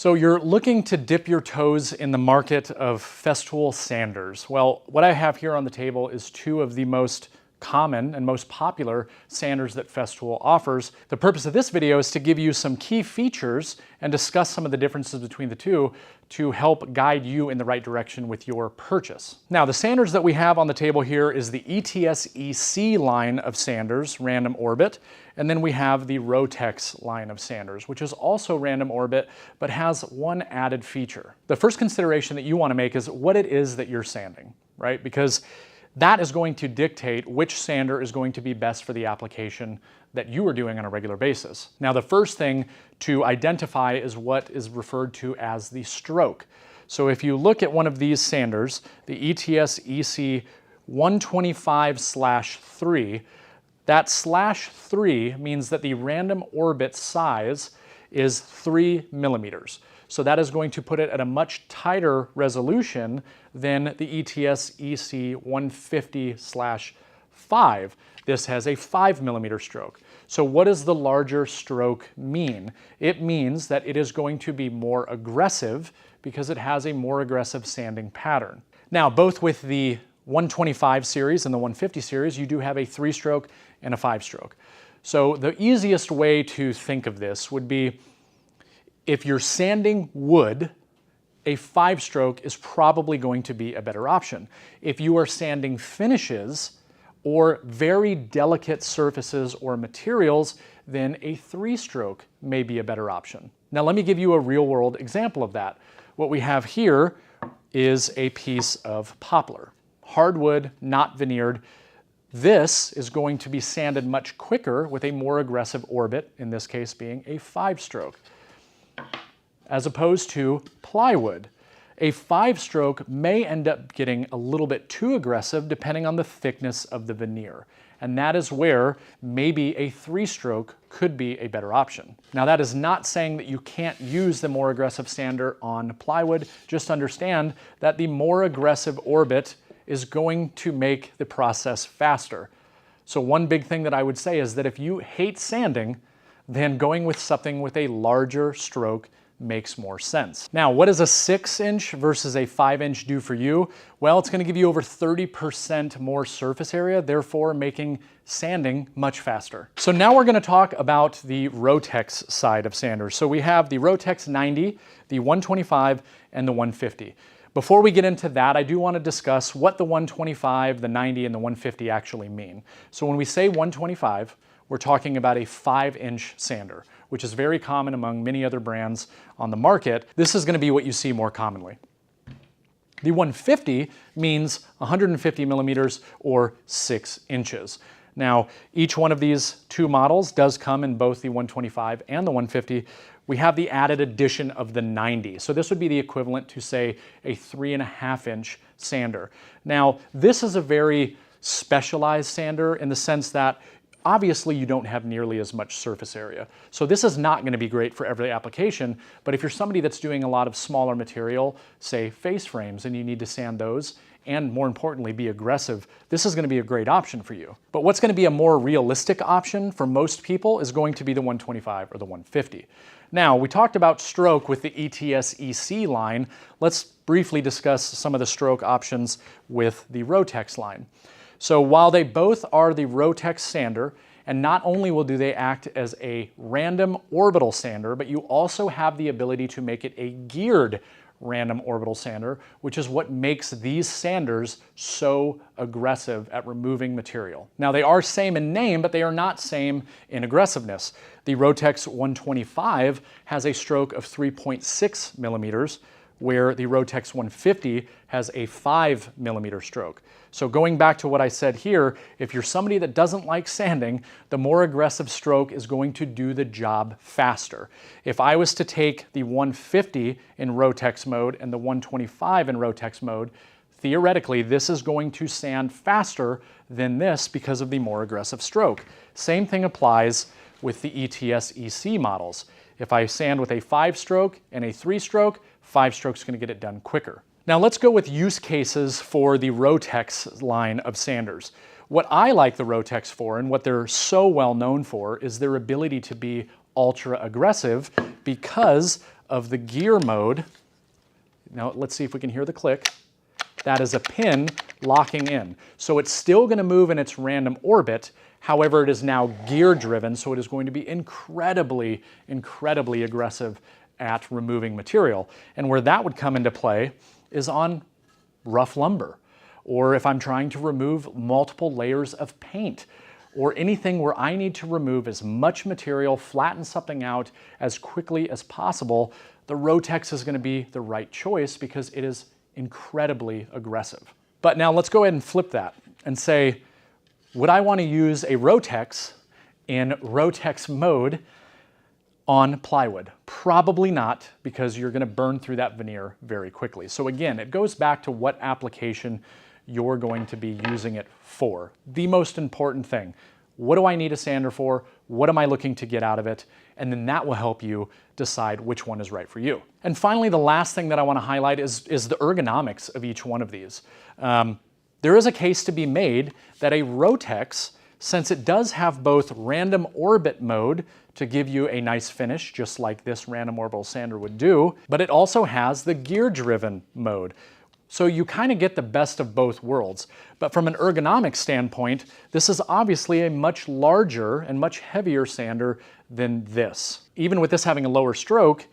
So you're looking to dip your toes in the market of Festool sanders. Well, what I have here on the table is two of the most common and most popular sanders that Festool offers. The purpose of this video is to give you some key features and discuss some of the differences between the two to help guide you in the right direction with your purchase. Now, the sanders that we have on the table here is the ETS-EC line of sanders, random orbit, and then we have the Rotex line of sanders, which is also random orbit, but has one added feature. The first consideration that you want to make is what it is that you're sanding, right? Because that is going to dictate which sander is going to be best for the application that you are doing on a regular basis. Now, the first thing to identify is what is referred to as the stroke. So if you look at one of these sanders, the ETS-EC 125/3, that /3 means that the random orbit size is 3 millimeters. So that is going to put it at a much tighter resolution than the ETS-EC 150/5. This has a 5 millimeter stroke. So what does the larger stroke mean? It means that it is going to be more aggressive because it has a more aggressive sanding pattern. Now, both with the 125 series and the 150 series, you do have a 3-stroke and a 5-stroke. So the easiest way to think of this would be, if you're sanding wood, a 5-stroke is probably going to be a better option. If you are sanding finishes or very delicate surfaces or materials, then a 3-stroke may be a better option. Now, let me give you a real-world example of that. What we have here is a piece of poplar, hardwood, not veneered. This is going to be sanded much quicker with a more aggressive orbit, in this case being a 5-stroke. As opposed to plywood. A 5-stroke may end up getting a little bit too aggressive depending on the thickness of the veneer. And that is where maybe a 3-stroke could be a better option. Now, that is not saying that you can't use the more aggressive sander on plywood. Just understand that the more aggressive orbit is going to make the process faster. So one big thing that I would say is that if you hate sanding, then going with something with a larger stroke makes more sense. Now, what does a 6-inch versus a 5-inch do for you? Well, it's going to give you over 30% more surface area, therefore making sanding much faster. So now we're going to talk about the Rotex side of sanders. So we have the Rotex 90, the 125, and the 150. Before we get into that, I do want to discuss what the 125, the 90, and the 150 actually mean. So when we say 125, we're talking about a 5-inch sander, which is very common among many other brands on the market. This is going to be what you see more commonly. The 150 means 150 millimeters or 6 inches. Now, each one of these two models does come in both the 125 and the 150. We have the added addition of the 90. So this would be the equivalent to, say, a 3.5-inch sander. Now, this is a very specialized sander in the sense that obviously you don't have nearly as much surface area. So this is not going to be great for every application, but if you're somebody that's doing a lot of smaller material, say face frames, and you need to sand those, and more importantly, be aggressive, this is going to be a great option for you. But what's going to be a more realistic option for most people is going to be the 125 or the 150. Now, we talked about stroke with the ETS-EC line. Let's briefly discuss some of the stroke options with the Rotex line. So while they both are the Rotex sander, and not only do they act as a random orbital sander, but you also have the ability to make it a geared random orbital sander, which is what makes these sanders so aggressive at removing material. Now, they are same in name, but they are not same in aggressiveness. The Rotex 125 has a stroke of 3.6 millimeters, where the Rotex 150 has a 5 millimeter stroke. So going back to what I said here, if you're somebody that doesn't like sanding, the more aggressive stroke is going to do the job faster. If I was to take the 150 in Rotex mode and the 125 in Rotex mode, theoretically, this is going to sand faster than this because of the more aggressive stroke. Same thing applies with the ETS-EC models. If I sand with a 5-stroke and a 3-stroke, 5-stroke's going to get it done quicker. Now let's go with use cases for the Rotex line of sanders. What I like the Rotex for, and what they're so well known for, is their ability to be ultra aggressive because of the gear mode, now let's see if we can hear the click, that is a pin locking in. So it's still going to move in its random orbit, however it is now gear driven, so it is going to be incredibly, incredibly aggressive at removing material. And where that would come into play is on rough lumber, or if I'm trying to remove multiple layers of paint, or anything where I need to remove as much material, flatten something out as quickly as possible, the Rotex is going to be the right choice because it is incredibly aggressive. But now let's go ahead and flip that and say, would I want to use a Rotex in Rotex mode on plywood? Probably not, because you're going to burn through that veneer very quickly. So again, it goes back to what application you're going to be using it for. The most important thing, what do I need a sander for? What am I looking to get out of it? And then that will help you decide which one is right for you. And finally, the last thing that I want to highlight is the ergonomics of each one of these. There is a case to be made that a Rotex, since it does have both random orbit mode to give you a nice finish, just like this random orbital sander would do, but it also has the gear-driven mode. So you kind of get the best of both worlds. But from an ergonomic standpoint, this is obviously a much larger and much heavier sander than this. Even with this having a lower stroke,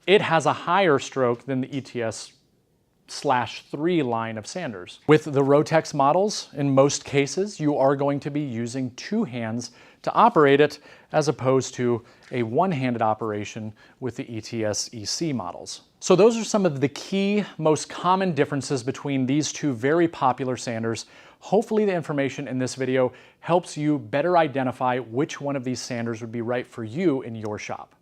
it has a higher stroke than the ETS/3 line of sanders. With the Rotex models, in most cases, you are going to be using two hands to operate it, as opposed to a one-handed operation with the ETS EC models. So those are some of the key, most common differences between these two very popular sanders. Hopefully the information in this video helps you better identify which one of these sanders would be right for you in your shop.